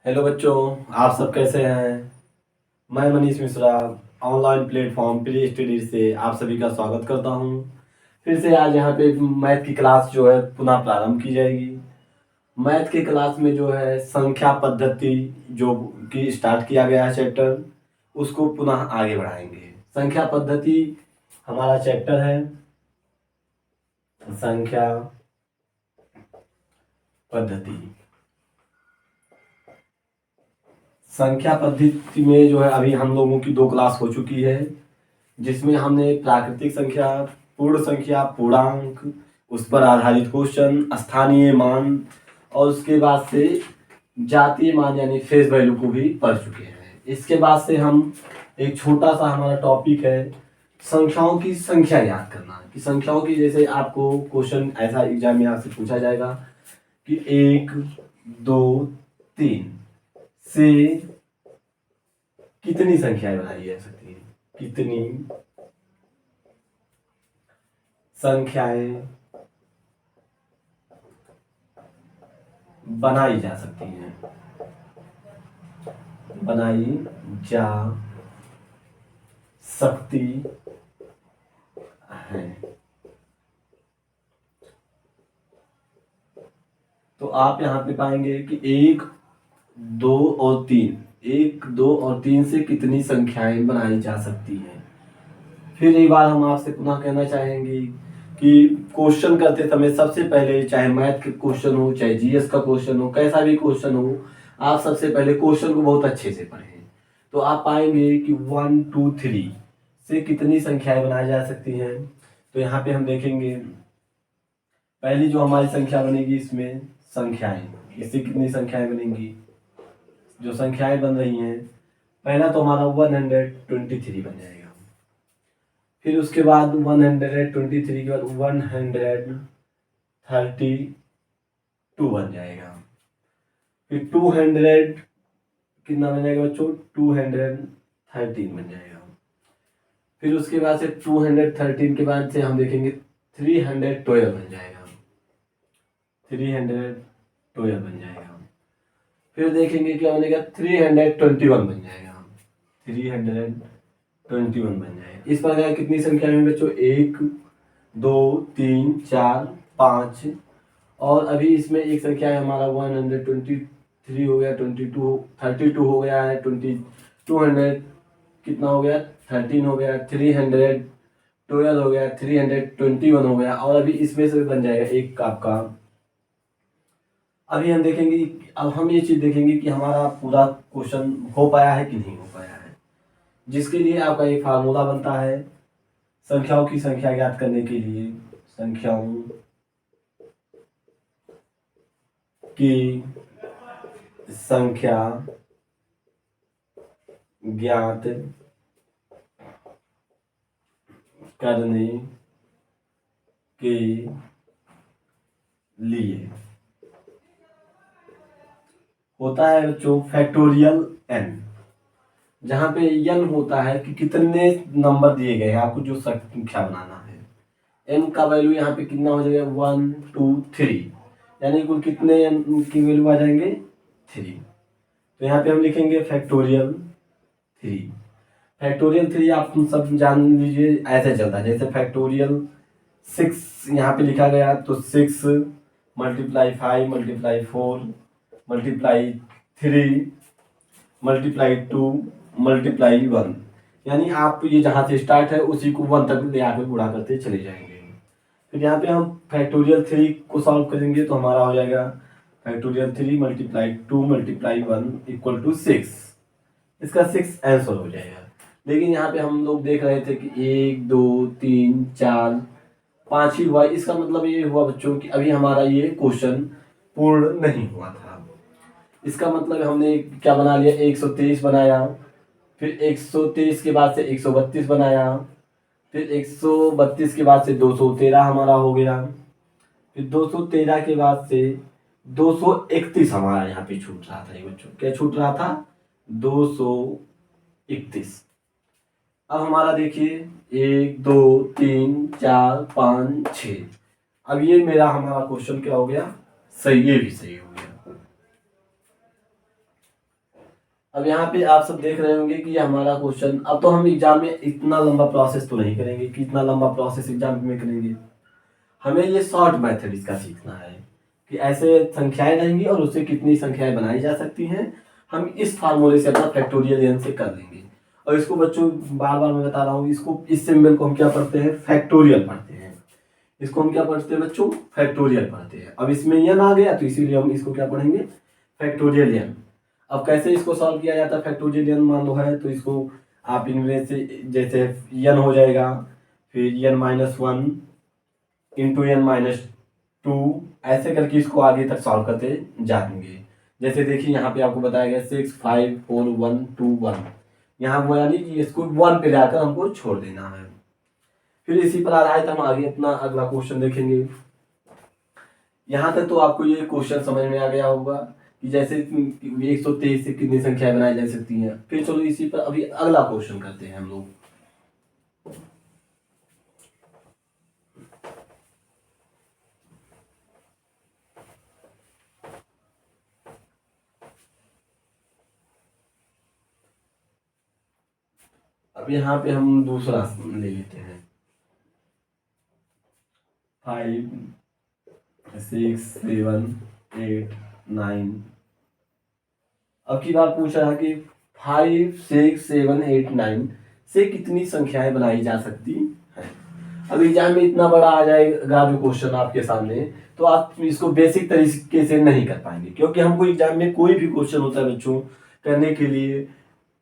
Hello बच्चों, आप सब कैसे हैं। मैं Manish Mishra online platform pre study से आप सभी का स्वागत करता हूं। फिर से आज यहाँ पे मैथ की क्लास जो है पुनः प्रारंभ की जाएगी। मैथ की क्लास में जो है संख्या पद्धति जो कि स्टार्ट किया गया है चैप्टर, उसको पुनः आगे बढ़ाएंगे। संख्या पद्धति हमारा चैप्टर है। संख्या पद्धति संख्या पद्धति में जो है अभी हम लोगों की 2 क्लास हो चुकी है, जिसमें हमने प्राकृतिक संख्या, पूर्ण संख्या, पूर्णांक, उस पर आधारित क्वेश्चन, स्थानीय मान और उसके बाद से जातीय मान यानी फेस वैल्यू को भी पढ़ चुके हैं। इसके बाद से हम एक छोटा सा हमारा टॉपिक है संख्याओं की संख्या याद करना। कि संख्याओं की जैसे आपको क्वेश्चन ऐसा एग्जाम में आपसे पूछा जाएगा कि 1, 2, 3 से कितनी संख्याएं बनाई जा सकती हैं, कितनी संख्याएं बनाई जा सकती हैं, बनाई जा सकती हैं। तो आप यहाँ पे पाएंगे कि 1, 2 और 3, 1, 2 और 3 से कितनी संख्याएं बनाई जा सकती हैं। फिर एक बार हम आपसे पुनः कहना चाहेंगे कि क्वेश्चन करते समय सबसे पहले, चाहे मैथ के क्वेश्चन हो, चाहे जीएस का क्वेश्चन हो, कैसा भी क्वेश्चन हो, आप सबसे पहले क्वेश्चन को बहुत अच्छे से पढ़ें। तो आप पाएंगे कि 1, 2, 3 से कितनी संख्याएं बनाई जा सकती हैं। तो यहाँ पे हम देखेंगे पहली जो हमारी संख्या बनेगी, इसमें संख्याएं, इससे कितनी संख्याएं बनेंगी। जो संख्याएं बन रही हैं, पहला तो हमारा 123 बन जाएगा। फिर उसके बाद 123 के बाद 132 बन जाएगा। फिर 200 कितना बन जाएगा बच्चों, 213 बन जाएगा। फिर उसके बाद से 213 के बाद से हम देखेंगे 312 बन जाएगा, 312 बन जाएगा। फिर देखेंगे क्या बनेगा, 321 बन जाएगा, 321 बन जाएगा। इस प्रकार कितनी संख्या में बच्चों, 1, 2, 3, 4, 5 और अभी इसमें एक संख्या है हमारा 123 हो गया, 32 हो गया है, 200 कितना हो गया, 13 हो गया, 312 हो गया, 321 हो गया और अभी इसमें से बन जाएगा एक आपका। अभी हम देखेंगे, अब हम ये चीज देखेंगे कि हमारा पूरा क्वेश्चन हो पाया है कि नहीं हो पाया है, जिसके लिए आपका एक फार्मूला बनता है संख्याओं की संख्या ज्ञात करने के लिए। संख्याओं की संख्या ज्ञात करने के लिए होता है बच्चों फैक्टोरियल n, जहां पे n होता है कि कितने नंबर दिए गए हैं आपको जो संख्या बनाना है। n का वैल्यू यहाँ पे कितना हो जाएगा, 1, 2, 3, यानी कुल कितने n की वैल्यू आ जाएंगे, 3। तो यहाँ पे हम लिखेंगे फैक्टोरियल 3। फैक्टोरियल 3 आप सब जान लीजिए ऐसे चलता है, जैसे फैक्टोरियल 6 यहाँ पे लिखा गया तो 6 multiply 5 multiply 4 multiply 3 multiply 2 multiply 1, यानी आप ये जहाँ से स्टार्ट है उसी को 1 तक ले आकर गुणा करते चले जाएंगे। फिर यहाँ पे हम फैक्टोरियल 3 को सॉल्व करेंगे तो हमारा हो जाएगा factorial 3 multiply 2 multiply 1 equal to 6। इसका 6 आंसर हो जाएगा। लेकिन यहाँ पे हम लोग देख रहे थे कि 1, 2, 3, 4, 5 ही हुआ। इसका मतलब ये हुआ बच्चों कि अभी हमारा ये क्वेश्चन पूर्ण नहीं हुआ था। इसका मतलब हमने क्या बना लिया, 123 बनाया, फिर 123 के बाद से 132 बनाया, फिर 132 के बाद से 213 हमारा हो गया, फिर 213 के बाद से 231 हमारा यहाँ पे छूट रहा था। ये बच्चों क्या छूट रहा था, 231। अब हमारा देखिए 1, 2, 3, 4, 5, 6। अब ये मेरा हमारा क्वेश्चन क्या हो गया, सही, ये भी सही हो गया। अब यहाँ पे आप सब देख रहे होंगे कि ये हमारा क्वेश्चन, अब तो हम एग्जाम में इतना लंबा प्रोसेस तो नहीं करेंगे कि इतना लंबा प्रोसेस एग्जाम में करेंगे। हमें ये शॉर्ट मेथड इसका सीखना है कि ऐसे संख्याएं रहेंगी और उससे कितनी संख्याएं बनाई जा सकती हैं। हम इस फार्मूले से अपना फैक्टोरियल एन से कर लेंगे। और इसको बच्चों बार बार मैं बता रहा हूँ, इसको इस सिंबल को हम क्या पढ़ते हैं, फैक्टोरियल पढ़ते हैं। इसको हम क्या पढ़ते हैं बच्चों, फैक्टोरियल पढ़ते हैं। अब इसमें एन आ गया तो इसीलिए हम इसको क्या पढ़ेंगे, फैक्टोरियल एन। अब कैसे इसको सॉल्व किया जाता है, फैक्टोरियल एन मान लो है तो इसको आप इनमें से जैसे एन हो जाएगा, फिर n minus one into n minus two, ऐसे करके इसको आगे तक सॉल्व करते जाएंगे। जैसे देखिए यहाँ पे आपको बताया गया 6 5 4 1 2 1, यहाँ वो यानी कि इसको 1 पे लाकर हमको छोड़ देना है। फिर इसी पर आधारित हम आगे अपना अगला क्वेश्चन देखेंगे। यहाँ तक तो आपको ये क्वेश्चन समझ में आ गया होगा कि जैसे 123 से कितनी संख्याएं बनाई जा सकती हैं। फिर चलो इसी पर अभी अगला क्वेश्चन करते हैं हम लोग। अब यहाँ पे हम दूसरा ले लेते हैं 5 6 7 8 9। अब की बात पूछ रहा है कि 5 6 7 8 9 से कितनी संख्याएं बनाई जा सकती हैं। अब एग्जाम में इतना बड़ा आ जाएगा जो क्वेश्चन आपके सामने, तो आप इसको बेसिक तरीके से नहीं कर पाएंगे, क्योंकि हमको एग्जाम में कोई भी क्वेश्चन होता है बच्चों करने के लिए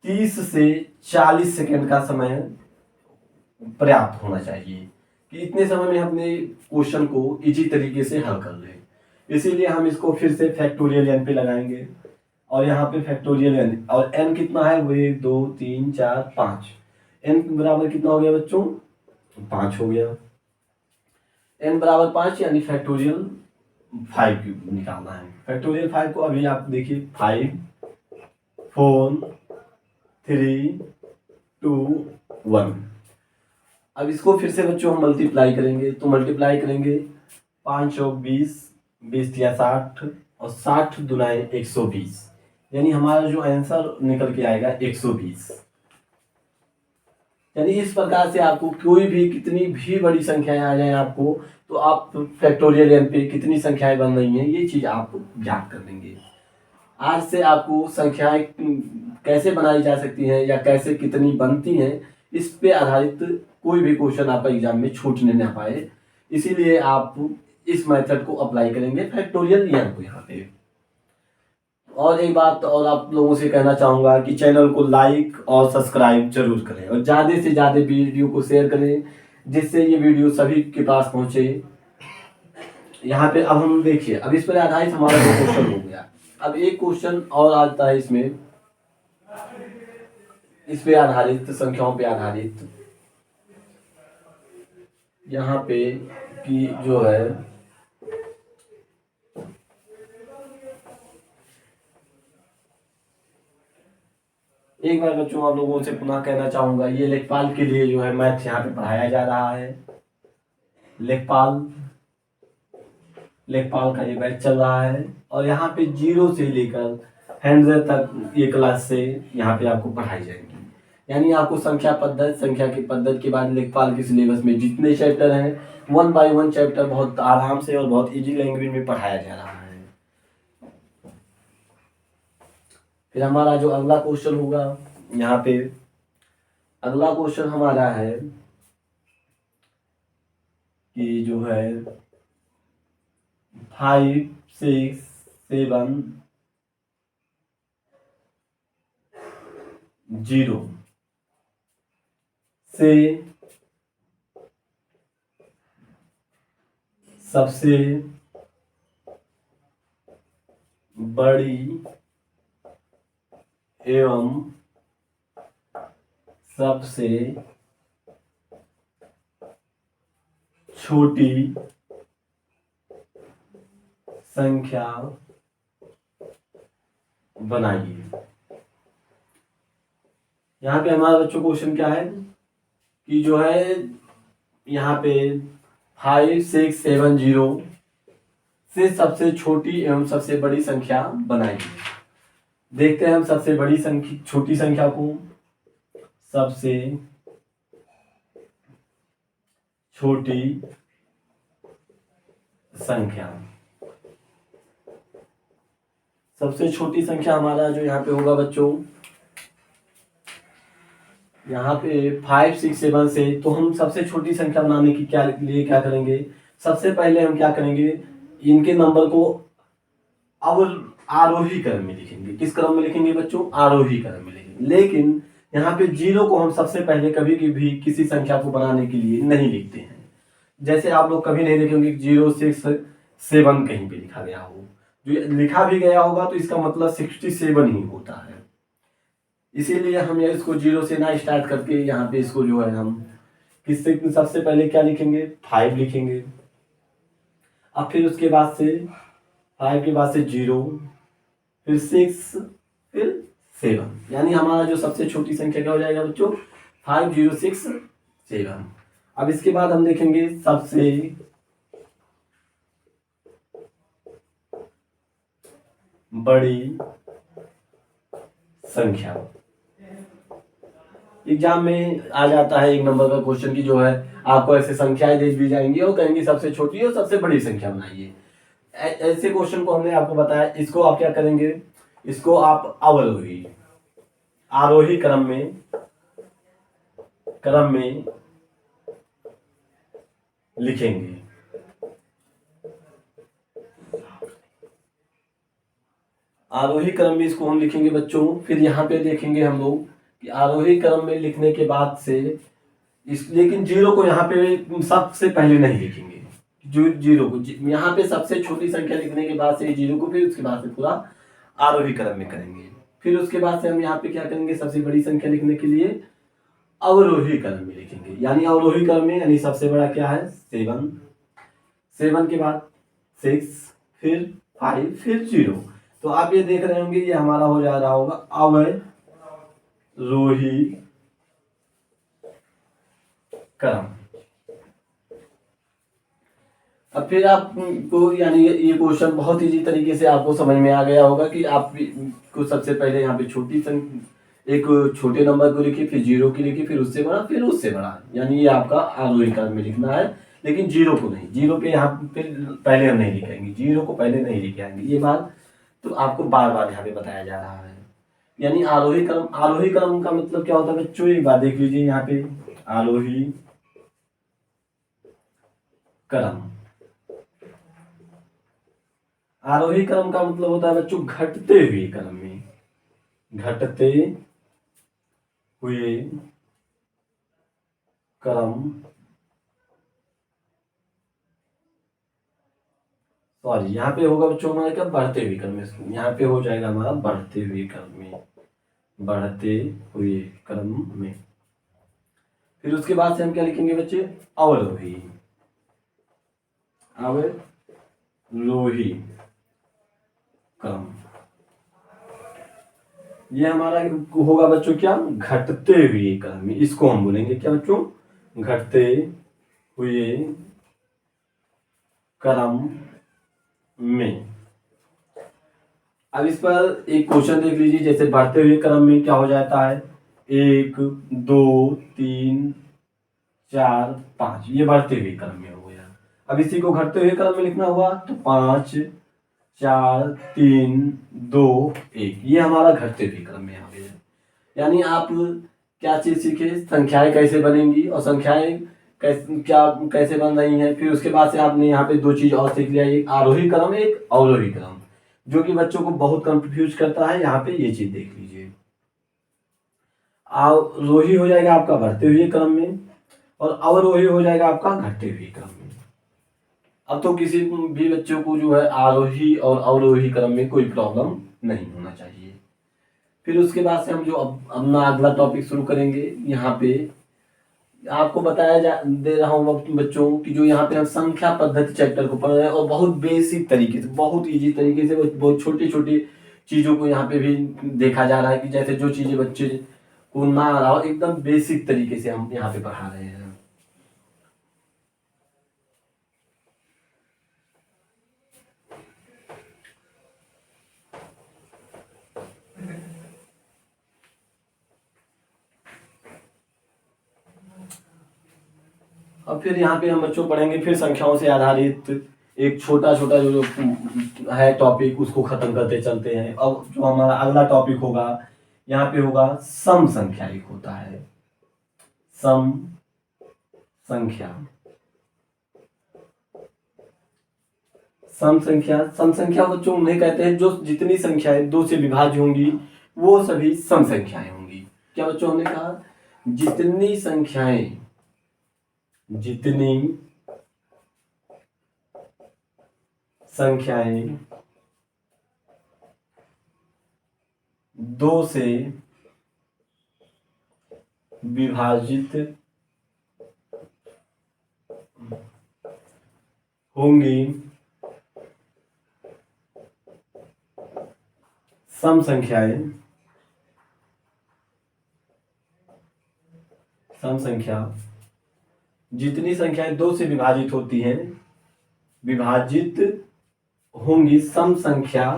30 से 40 सेकंड का समय पर्याप्त होना चाहिए कि इतने समय में अपने क्वेश्चन को इजी तरीके से हल कर लें। इसीलिए हम इसको फिर से फैक्टोरियल एन पे लगाएंगे और यहाँ पे फैक्टोरियल एन, और एन कितना है वो 1 2 3 4 5, एन बराबर कितना हो गया बच्चों, 5 हो गया। एन बराबर 5 यानी फैक्टोरियल 5 निकालना है। फैक्टोरियल 5 को अभी आप देखिए 5 4 3 2 1। अब इसको फिर से बच्चों हम मल्टीप्लाई करेंगे, तो मल्टीप्लाई करेंगे 5 और 20 20 या 60 और 60 दुनाए 120, यानी हमारा जो आंसर निकल के आएगा 120। यानी इस प्रकार से आपको कोई भी कितनी भी बड़ी संख्याएं आ जाए आपको, तो आप फैक्टोरियल एन पे कितनी संख्याएं बन रही हैं ये चीज आप ज्ञात कर लेंगे। आज से आपको संख्याएं कैसे बनाई जा सकती हैं या कैसे कितनी बनती हैं, इस पे आधारित कोई भी क्वेश्चन आपका एग्जाम में छूटने ना पाए, इसीलिए आप इस मेथड को अप्लाई करेंगे फैक्टोरियल एन को यहाँ पे। और एक बात और आप लोगों से कहना चाहूँगा कि चैनल को लाइक और सब्सक्राइब जरूर करें और ज़्यादा से ज़्यादा वीडियो को शेयर करें, जिससे ये वीडियो सभी के पास पहुँचे। यहाँ पे अब हम देखिए, अब इस पर आधारित हमारा दो क्वेश्चन हो गया। अब एक क्वेश्चन और आता है इसमें, इस पे आधारित संख्याओं पे आधारित, यहाँ पे कि जो है एक बार बच्चों आप लोगों से पुनः कहना चाहूंगा, ये लेखपाल के लिए जो है मैथ यहाँ पे पढ़ाया जा रहा है। लेखपाल का ये बैच चल रहा है और यहाँ पे 0 से लेकर 100 तक ये क्लास से यहाँ पे आपको पढ़ाई जाएगी। यानी आपको संख्या की पद्धति के बाद लेखपाल के सिलेबस में जितने चैप्टर हैं 1 बाय 1 चैप्टर बहुत आराम से और बहुत इजी लैंग्वेज में पढ़ाया जा रहा है। फिर हमारा जो अगला क्वेश्चन होगा, यहाँ पे अगला क्वेश्चन हमारा है कि जो है 5 6 7 0 से सबसे बड़ी एवं सबसे छोटी संख्या बनाइए। यहाँ पे हमारा बच्चों क्वेश्चन क्या है कि जो है यहाँ पे 5 6 7 0 से सबसे छोटी एवं सबसे बड़ी संख्या बनाइए। देखते हैं हम सबसे बड़ी संख्या छोटी संख्या को, सबसे छोटी संख्या, सबसे छोटी संख्या हमारा जो यहाँ पे होगा बच्चों, यहाँ पे 5 6 7 से, तो हम सबसे छोटी संख्या बनाने की लिए क्या करेंगे, सबसे पहले हम क्या करेंगे, इनके नंबर को अब आरोही क्रम में लिखेंगे। किस क्रम में लिखेंगे बच्चों, आरोही क्रम में लिखेंगे। लेकिन यहाँ पे जीरो को हम सबसे पहले कभी भी किसी संख्या को बनाने के लिए नहीं लिखते हैं। जैसे आप लोग कभी नहीं देखेंगे 0 6 7 कहीं पे लिखा गया हो, जो लिखा भी गया होगा तो इसका मतलब 67 ही होता है। इसीलिए हम इसको 0 से ना स्टार्ट करके यहाँ पे इसको जो है हम किससे सबसे पहले क्या लिखेंगे, 5 लिखेंगे। अब फिर उसके बाद से 5 के बाद से 0, फिर 6, फिर 7, यानी हमारा जो सबसे छोटी संख्या क्या हो जाएगा बच्चों, 5 0 6 7। अब इसके बाद हम देखेंगे सबसे बड़ी संख्या। एग्जाम में आ जाता है 1 नंबर का क्वेश्चन की जो है आपको ऐसे संख्याएं दे दी जाएंगी और कहेंगे सबसे छोटी और सबसे बड़ी संख्या बनाइए। ऐसे क्वेश्चन को हमने आपको बताया, इसको आप क्या करेंगे, इसको आप अवरोही आरोही क्रम में लिखेंगे। आरोही क्रम में इसको हम लिखेंगे बच्चों। फिर यहाँ पे देखेंगे हम लोग कि आरोही क्रम में लिखने के बाद से लेकिन जीरो को यहाँ पे सबसे पहले नहीं लिखेंगे। जो जीरो को यहाँ पे सबसे छोटी संख्या लिखने के बाद से जीरो को, फिर उसके बाद से पूरा आरोही क्रम में करेंगे। फिर उसके बाद से हम यहाँ पे क्या करेंगे, सबसे बड़ी संख्या लिखने के लिए अवरोही क्रम में लिखेंगे। यानी अवरोही क्रम में यानी सबसे बड़ा क्या है 7, 7 के बाद 6, फिर 5, फिर 0। तो आप ये देख रहे होंगे ये हमारा हो जा रहा होगा अवरोही क्रम। अब फिर आपको यानी ये क्वेश्चन बहुत इजी तरीके से आपको समझ में आ गया होगा कि आप को सबसे पहले यहाँ पे एक छोटे नंबर को लिखिए, फिर 0 की लिखिए, फिर उससे बड़ा, फिर उससे बड़ा, यानी ये आपका आरोही क्रम में लिखना है। लेकिन 0 को नहीं, 0 पे यहाँ पे पहले हम नहीं लिखेंगे, 0 को पहले नहीं लिखेंगे। ये बात तो आपको बार बार यहाँ पे बताया जा रहा है। यानी आरोही क्रम का मतलब क्या होता है बच्चों, एक बात देख लीजिए यहाँ पे, आरोही क्रम, आरोही क्रम का मतलब होता है बच्चों घटते हुए क्रम में, घटते हुए क्रम, सॉरी यहाँ पे होगा बच्चों हमारा क्या, बढ़ते हुए क्रम में। यहाँ पे हो जाएगा हमारा बढ़ते हुए क्रम में, बढ़ते हुए क्रम में। फिर उसके बाद से हम क्या लिखेंगे बच्चे, अवरोही, अवरोही क्रम। ये हमारा होगा बच्चों क्या, घटते हुए क्रम में। इसको हम बोलेंगे क्या बच्चों, घटते हुए क्रम में। अब इस पर एक क्वेश्चन देख लीजिए, जैसे बढ़ते हुए क्रम में क्या हो जाता है, 1 2 3 4 5, ये बढ़ते हुए क्रम में हो गया। अब इसी को घटते हुए क्रम में लिखना हुआ तो 5 4 3 2 1, ये हमारा घटते हुए क्रम में आ गया। यानी आप क्या चीज सीखे, संख्याएं कैसे बनेंगी और संख्याएं कैसे बन रही हैं। फिर उसके बाद से आपने यहाँ पे 2 चीज और सीख लिया, एक आरोही क्रम, एक अवरोही क्रम, जो कि बच्चों को बहुत कंफ्यूज करता है। यहाँ पे ये चीज देख लीजिए, आरोही हो जाएगा आपका बढ़ते हुए क्रम में और अवरोही हो जाएगा आपका घटते हुए क्रम में। अब तो किसी भी बच्चों को जो है आरोही और अवरोही क्रम में कोई प्रॉब्लम नहीं होना चाहिए। फिर उसके बाद से हम जो अपना अगला टॉपिक शुरू करेंगे, यहाँ पे आपको दे रहा हूँ बच्चों कि जो यहाँ पे हम संख्या पद्धति चैप्टर को पढ़ रहे हैं और बहुत बेसिक तरीके से, बहुत इजी तरीके से, बहुत छोटी छोटी चीजों को यहाँ पे भी देखा जा रहा है कि जैसे जो चीजें बच्चे को ना आ रहा हो, एकदम बेसिक तरीके से हम यहाँ पे पढ़ा रहे हैं। अब फिर यहाँ पे हम बच्चों पढ़ेंगे फिर संख्याओं से आधारित एक छोटा छोटा जो है टॉपिक, उसको खत्म करते चलते हैं। अब जो हमारा अगला टॉपिक होगा, यहाँ पे होगा सम संख्या। एक होता है सम संख्या। सम संख्या बच्चों उन्हें कहते हैं जो जितनी संख्याएं 2 से विभाज्य होंगी वो सभी सम संख्याएं होंगी। क्या बच्चों हमने कहा? जितनी संख्याएं 2 से विभाजित होंगी सम संख्या जितनी संख्याएं 2 से विभाजित होती हैं, विभाजित होंगी सम संख्या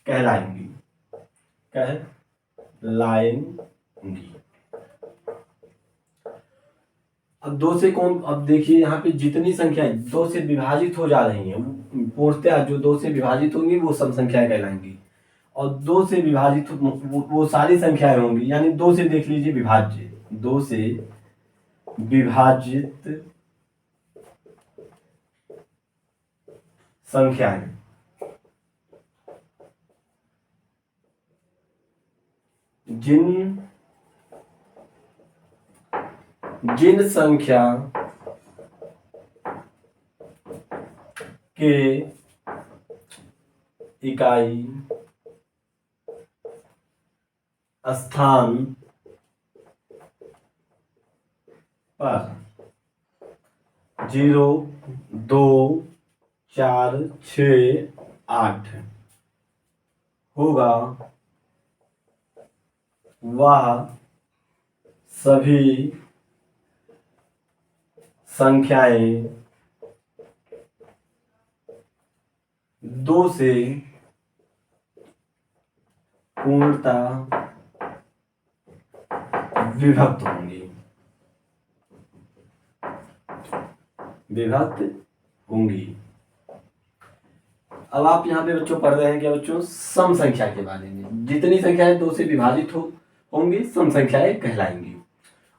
कहलाएंगी। अब 2 से अब देखिए यहाँ पे जितनी संख्याएं 2 से विभाजित हो जा रही हैं, पूर्णतः जो 2 से विभाजित होंगी वो सम संख्याएं कहलाएंगी। और 2 से विभाजित वो सारी संख्याएं होंगी, यानी 2 से देख लीजिए विभाज्य, 2 से विभाजित संख्याएं जिन संख्या के इकाई स्थान पर 0, 2, 4, 6, 8 होगा वह सभी संख्याएं 2 से पूर्णतः विभक्त होंगी। अब आप यहाँ पे बच्चों पढ़ रहे हैं क्या बच्चों? सम संख्या के बारे में। जितनी संख्याएं 2 से विभाजित होंगी सम संख्याएं कहलाएंगी।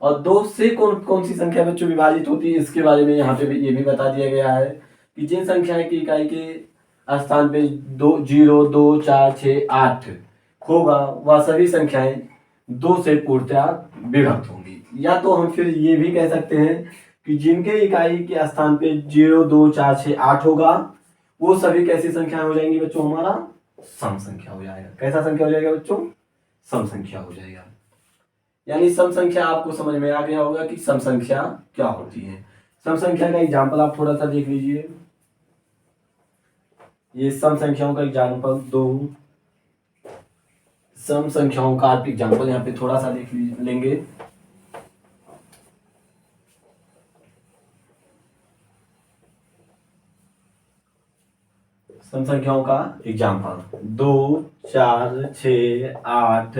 और 2 से कौन सी संख्या बच्चों विभाजित होती है, इसके बारे में यहाँ पे ये भी बता दिया गया है कि जिन संख्याएं की इकाई के स्थान पे 0, 2, 4, 6, 8 होगा वह सभी संख्याएं 2 से पूर्णतः विभक्त होंगी। या तो हम फिर ये भी कह सकते हैं कि जिनके इकाई के स्थान पे 0, 2, 4, 6, 8 होगा वो सभी कैसी संख्याएं हो जाएंगी बच्चों? हमारा सम संख्या हो जाएगा। कैसा संख्या हो जाएगा बच्चों? सम संख्या हो जाएगा। यानी सम संख्या आपको समझ में आ गया होगा कि सम संख्या क्या होती है। सम संख्या का एग्जाम्पल आप थोड़ा सा देख लीजिए। ये सम संख्याओं का एग्जाम्पल 2 सम संख्याओं का आप एग्जाम्पल यहाँ पे थोड़ा सा देख लेंगे। सम संख्याओं का एग्जाम्पल 2, 4, 6, 8,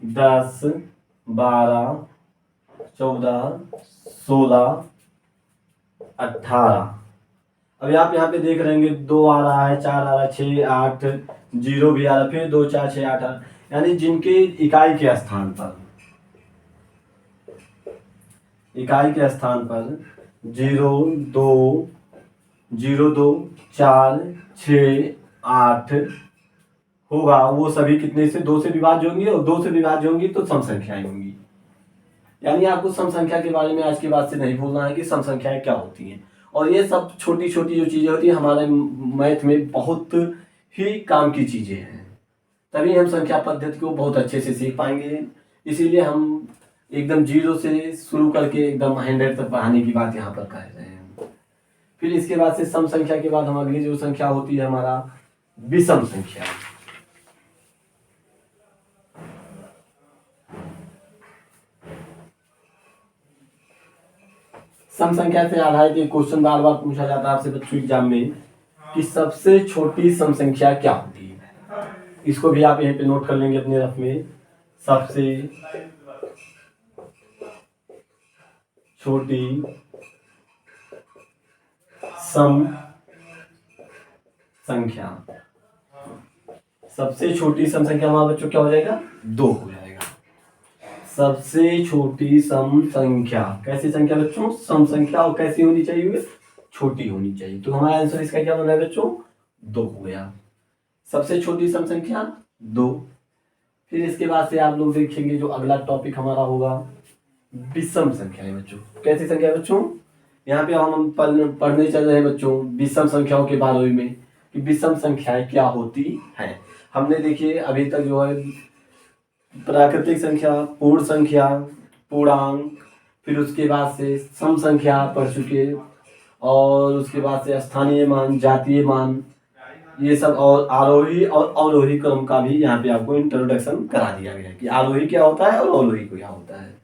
10, 12, 14, 16, 18। अभी आप यहाँ पे देख रहे हैं 2 आ रहा है, 4 आ रहा है, 6, 8, 0 भी आ रहा है, फिर 2, 4, 6, 8 यानी जिनके इकाई के स्थान पर 0, 2, 4, 6, 8 होगा वो सभी कितने से? 2 से विभाज्य होंगी। और 2 से विभाज्य होंगी तो सम संख्याएं होंगी। यानी आपको सम संख्या के बारे में आज के बाद से नहीं भूलना है कि सम संख्याएं क्या होती हैं। और ये सब छोटी छोटी जो चीजें होती हैं हमारे मैथ में बहुत ही काम की चीजें हैं, तभी हम संख्या पद्धति को बहुत अच्छे से सीख पाएंगे। इसीलिए हम एकदम 0 से शुरू करके एकदम 100 तक पढ़ाने की बात यहाँ पर कर रहे हैं। फिर इसके बाद से सम संख्या के बाद हम अगली जो संख्या होती है हमारा विषम संख्या। सम संख्या से आधारित एक क्वेश्चन बार बार पूछा जाता है आपसे बच्चों एग्जाम में कि सबसे छोटी सम संख्या क्या होती है। इसको भी आप यहीं पे नोट कर लेंगे अपने रफ में। सबसे छोटी सम संख्या। सबसे छोटी सम संख्या हमारे बच्चों क्या हो जाएगा? 2 हो जाएगा। सबसे छोटी सम संख्या कैसी संख्या बच्चों? सम संख्या। और कैसी होनी चाहिए? छोटी होनी चाहिए। तो हमारा आंसर इसका क्या बन रहा है बच्चों? 2 हो गया। सबसे छोटी सम संख्या 2। फिर इसके बाद से आप लोग देखेंगे जो अगला टॉपिक हमारा होगा विषम संख्या है बच्चों। कैसी संख्या है बच्चों? यहाँ पे हम पढ़ने चल रहे हैं बच्चों विषम संख्याओं के बारे में कि विषम संख्याएं क्या होती हैं। हमने देखिए अभी तक जो है प्राकृतिक संख्या, पूर्ण संख्या, पूर्णांक, फिर उसके बाद से सम संख्या पढ़ चुके, और उसके बाद से स्थानीय मान, जातीय मान, ये सब, और आरोही और अवरोही क्रम का भी यहाँ पे आपको इंट्रोडक्शन करा दिया गया है कि आरोही क्या होता है और अवरोही क्या होता है।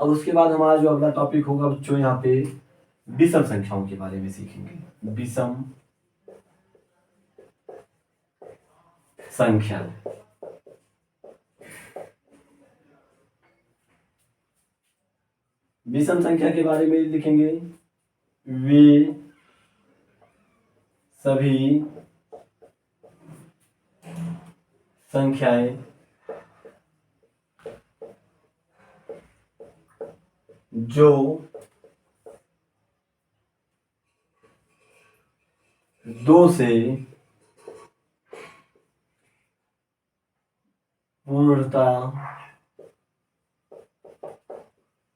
अब उसके बाद हमारा जो अगला टॉपिक होगा बच्चों यहाँ पे विषम संख्याओं के बारे में सीखेंगे। विषम संख्या। विषम संख्या के बारे में लिखेंगे वे सभी संख्याएं जो 2 से पूर्णतः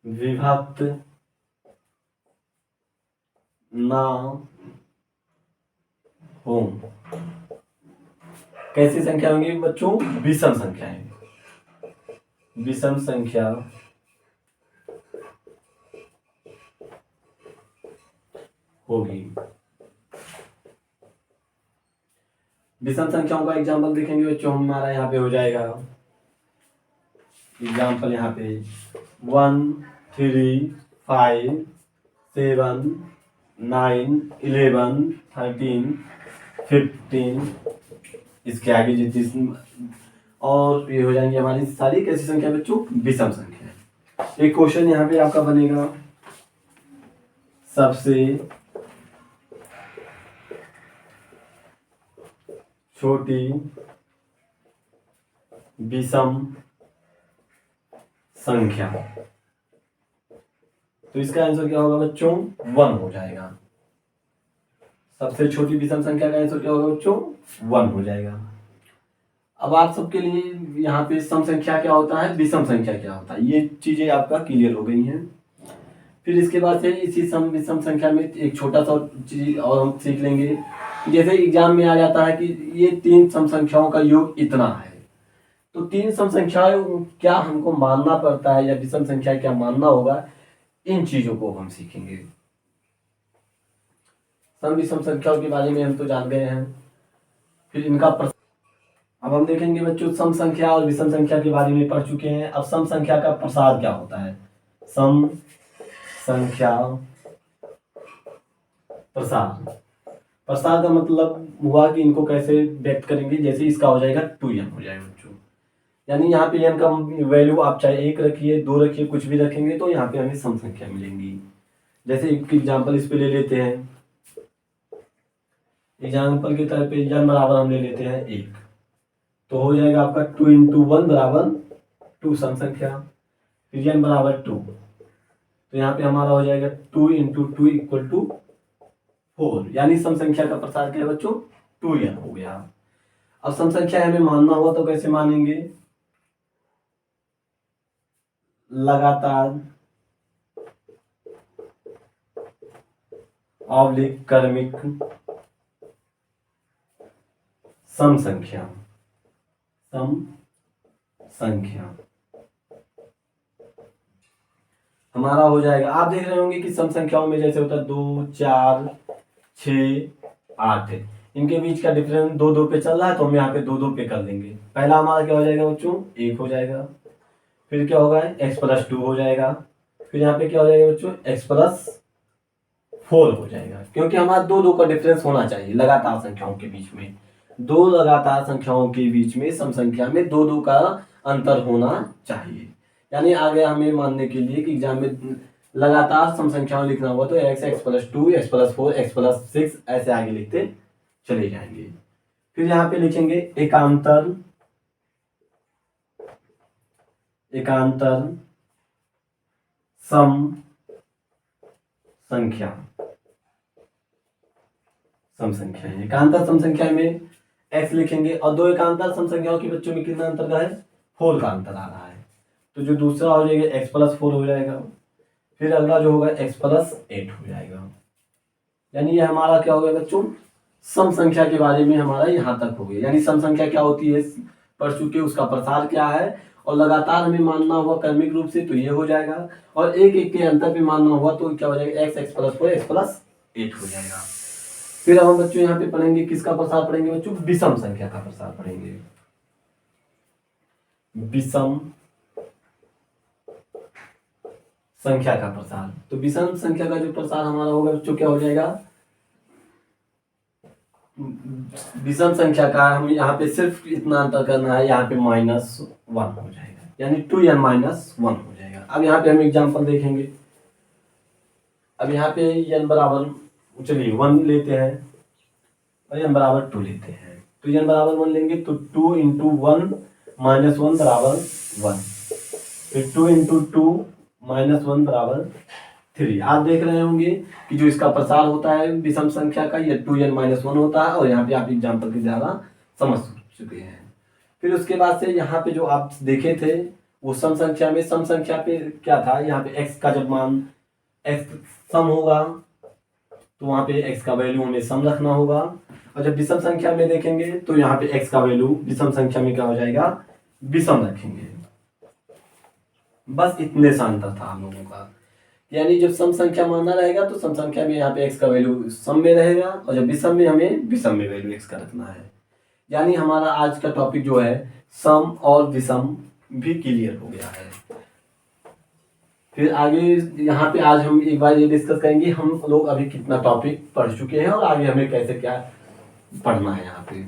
विभक्त ना हो। कैसी संख्या होंगी बच्चों? विषम संख्याएं। विषम संख्या होगी। विषम संख्याओं का एग्जाम्पल देखेंगे बच्चों। हमारा यहाँ पे हो जाएगा एग्जाम्पल यहाँ पे 1 3 5 7 9 11 13 15, इसके आगे जितनी और ये हो जाएंगे हमारी सारी कैसी संख्या बच्चों? विषम संख्या। एक क्वेश्चन यहाँ पे आपका बनेगा सबसे छोटी विषम संख्या। तो इसका आंसर क्या होगा बच्चों? 1 हो जाएगा। सबसे छोटी विषम संख्या का आंसर क्या होगा बच्चों? 1 हो जाएगा। अब आप सबके लिए यहाँ पे सम संख्या क्या होता है, विषम संख्या क्या होता है, ये चीजें आपका क्लियर हो गई हैं। फिर इसके बाद से इसी सम विषम संख्या में एक छोटा सा चीज और हम सीख लेंगे। जैसे एग्जाम में आ जाता है कि ये 3 सम संख्याओं का योग इतना है, तो 3 सम संख्याएं क्या हमको मानना पड़ता है या विषम संख्या क्या मानना होगा, इन चीजों को हम सीखेंगे। सम विषम संख्याओं के बारे में हम तो जान गए हैं। फिर इनका अब हम देखेंगे बच्चों सम संख्या और विषम संख्या के बारे में पढ़ चुके हैं। अब सम संख्या का प्रसार क्या होता है? सम संख्या प्रसार। प्रसार का मतलब हुआ कि इनको कैसे व्यक्त करेंगे। जैसे इसका हो जाएगा 2n हो जाएगा बच्चों, यानी यहाँ पे n का वैल्यू आप चाहे 1 रखिए, 2 रखिए, कुछ भी रखेंगे तो यहाँ पे हमें सम संख्या मिलेंगी। जैसे एक एग्जाम्पल इस पे ले लेते हैं। एग्जाम्पल के तौर पे n बराबर हम ले लेते हैं 1, तो हो जाएगा आपका 2 × 1 बराबर 2 सम संख्या। फिर n बराबर 2, तो यहाँ पे हमारा हो जाएगा 2 × 2 = 4, यानी सम संख्या का प्रसार क्या है बच्चों? 2n हो गया। अब सम संख्या हमें मानना हुआ तो कैसे मानेंगे? लगातार ऑब्लिक क्रमिक सम संख्या। सम संख्या हमारा हो जाएगा। आप देख रहे होंगे कि सम संख्याओं में जैसे होता है 2 4 6 8, इनके बीच का डिफरेंस 2 2 पे चल रहा है, तो हम यहाँ पे 2 2 पे कर देंगे। पहला हमारा क्या हो जाएगा बच्चों? 1 हो जाएगा। फिर क्या होगा? x+2 हो जाएगा। फिर यहाँ पे क्या हो जाएगा बच्चों? x+4 हो जाएगा, क्योंकि हमारा 2 2 का डिफरेंस होना चाहिए लगातार संख्याओं के बीच में। 2 लगातार संख्याओं के बीच में सम संख्या में 2 2 का अंतर होना चाहिए। यानी आगे हमें मानने के लिए कि एग्जाम में लगातार सम संख्याओं लिखना हुआ तो x+2 x+4 x+6 ऐसे आगे लिखते चले जाएंगे। फिर यहाँ पे लिखेंगे एकांतर सम संख्या है। एकांतर सम संख्या में x लिखेंगे और दो एकांतर सम संख्याओं के बच्चों में कितना अंतर का है? 4 का अंतर आ रहा है। तो जो दूसरा हो जाएगा x+4 हो जाएगा, फिर अगला जो होगा x+8 हो जाएगा। यानी ये हमारा क्या हो गया बच्चों? सम संख्या के बारे में हमारा यहाँ तक हो गया। यानी सम संख्या क्या होती है पढ़ चुके, उसका प्रसार क्या है, और लगातार हमें मानना हुआ क्रमिक रूप से तो ये हो जाएगा, और एक एक के अंतर पे मानना हुआ तो क्या हो जाएगा? x+4 x+8 हो जाएगा। फिर अब हम बच्चों यहाँ पे पढ़ेंगे किसका प्रसार पढ़ेंगे बच्चों? विषम संख्या का प्रसार पढ़ेंगे। विषम संख्या का प्रसार, तो विषम संख्या का जो प्रसार हमारा होगा बच्चों क्या हो जाएगा? विषम संख्या का हम यहाँ पे सिर्फ इतना अंतर करना है, यहाँ पे -1 हो जाएगा, यानी 2n-1 हो जाएगा। अब यहाँ पे हम एग्जांपल देखेंगे। अब यहाँ पे n बराबर, चलिए 1 लेते हैं और n बराबर 2 लेते हैं। तो n बराबर 1 लेंगे तो 2 × 1 - 1 बराबर 1, फिर 2 × 2 -1 बराबर 3। आप देख रहे होंगे कि जो इसका प्रसार होता है विषम संख्या का, ये 2n-1 होता है, और यहाँ पे आप एग्जाम्पल के द्वारा समझ चुके हैं। फिर उसके बाद से यहाँ पे जो आप देखे थे वो सम संख्या में, सम संख्या पे क्या था? यहाँ पे x का जब मान x सम होगा तो वहाँ पे x का वैल्यू हमें सम रखना होगा, और जब विषम संख्या में देखेंगे तो यहाँ पे x का वैल्यू विषम संख्या में क्या हो जाएगा? विषम रखेंगे। बस इतने सा अंतर था हम लोगों का। यानी जब सम संख्या मानना रहेगा तो सम संख्या में यहाँ पे x का वैल्यू सम में रहेगा, और जब विषम में हमें विषम में वैल्यू x का रखना है। यानी हमारा आज का टॉपिक जो है सम और विषम भी क्लियर हो गया है। फिर आगे यहाँ पे आज हम एक बार ये डिस्कस करेंगे हम लोग अभी कितना टॉपिक पढ़ चुके हैं और आगे हमें कैसे क्या पढ़ना है। यहाँ पे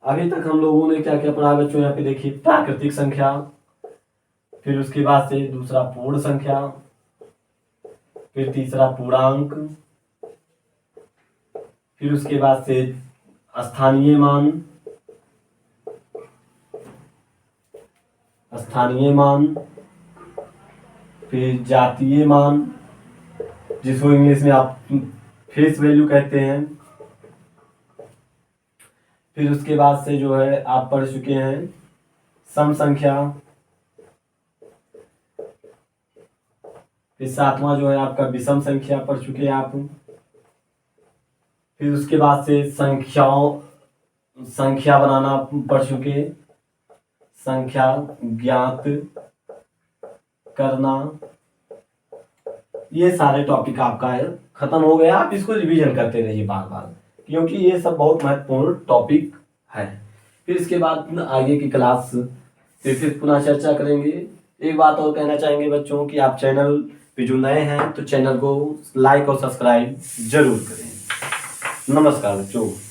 अभी तक हम लोगों ने क्या क्या पढ़ा बच्चों? यहाँ पे देखिए प्राकृतिक संख्या, फिर उसके बाद से दूसरा पूर्ण संख्या, फिर तीसरा पूर्णांक, फिर उसके बाद से स्थानीय मान, फिर जातीय मान जिसको इंग्लिश में आप फेस वैल्यू कहते हैं। फिर उसके बाद से जो है आप पढ़ चुके हैं सम संख्या, फिर सातवां जो है आपका विषम संख्या पढ़ चुके हैं आप। फिर उसके बाद से संख्या बनाना पढ़ चुके, संख्या ज्ञात करना, ये सारे टॉपिक आपका खत्म हो गया। आप इसको रिवीजन करते रहिए बार बार, क्योंकि ये सब बहुत महत्वपूर्ण टॉपिक है। फिर इसके बाद आगे की क्लास फिर पुनः चर्चा करेंगे। एक बात और कहना चाहेंगे बच्चों कि आप चैनल पे जो नए हैं तो चैनल को लाइक और सब्सक्राइब जरूर करें। नमस्कार बच्चों।